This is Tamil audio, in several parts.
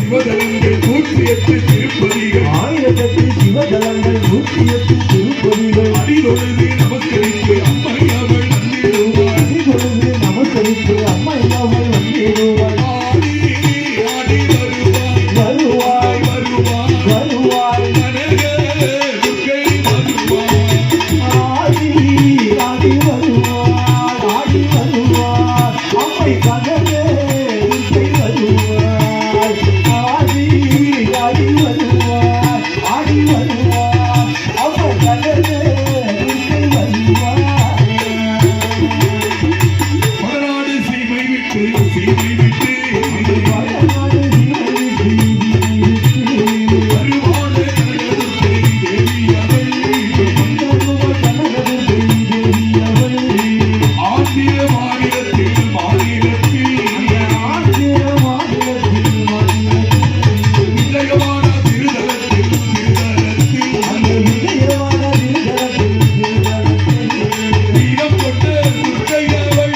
சிவதலங்கள் 108 திருப்பதிகள் 1008 சிவதலங்கள் 108 திருப்பதிகள் அடிதொழுது நமஸ்கரித்து அம்மை அவள் வந்திடுவாள் அடிதொழுது நமஸ்கரித்து அம்மை அவள் வந்திடுவாள் ஆடி ஆடி வருவாய் வருவாய் வருவாய் வருவாய் கனக துர்க்கை வருவாய் ஆடி ஆடி வருவாய் ஆடி வருவாய் அம்மை கனக துர்க்கை வருவாய் ஆடி ஆடி வருவாய் ஆடி வருவாய் அம்மை கனக துர்க்கை வருவாய் மலநாடு சீமை விட்டு வடநாடு வருவாளே கனகதுர்க்கை தேவி அவள் ஆசிய மாநிலத்தில் விஜயவாட திருதலத்தில் வீரம் கொண்ட துர்க்கை அவள்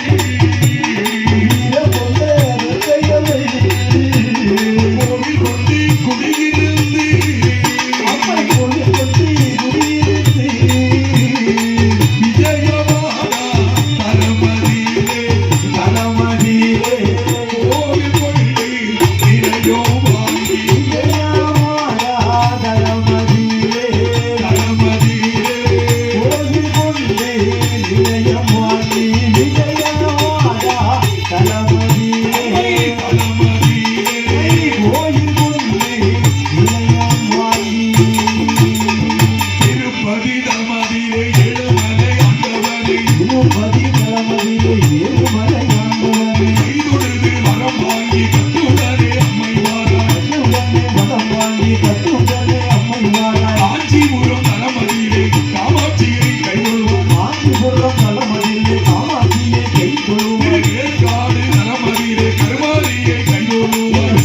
கோவில் கொண்டு குடியிருந்து விஜயவாட தலமதியிலே கோவில் கொண்டு இறையோ வாங்கி தலமதியிலே திருப்பதி தமதியிலே ஏழுமலை ஆண்டவனை கைதொழுது வரம் வாங்கி கட்டுடனே அம்மை வாராய் காஞ்சிபுரம் தலமதியிலே காமாட்சியை கைதொழுவார் வேற்காடு தலமதியிலே கருமாரியை கைதொழுவார்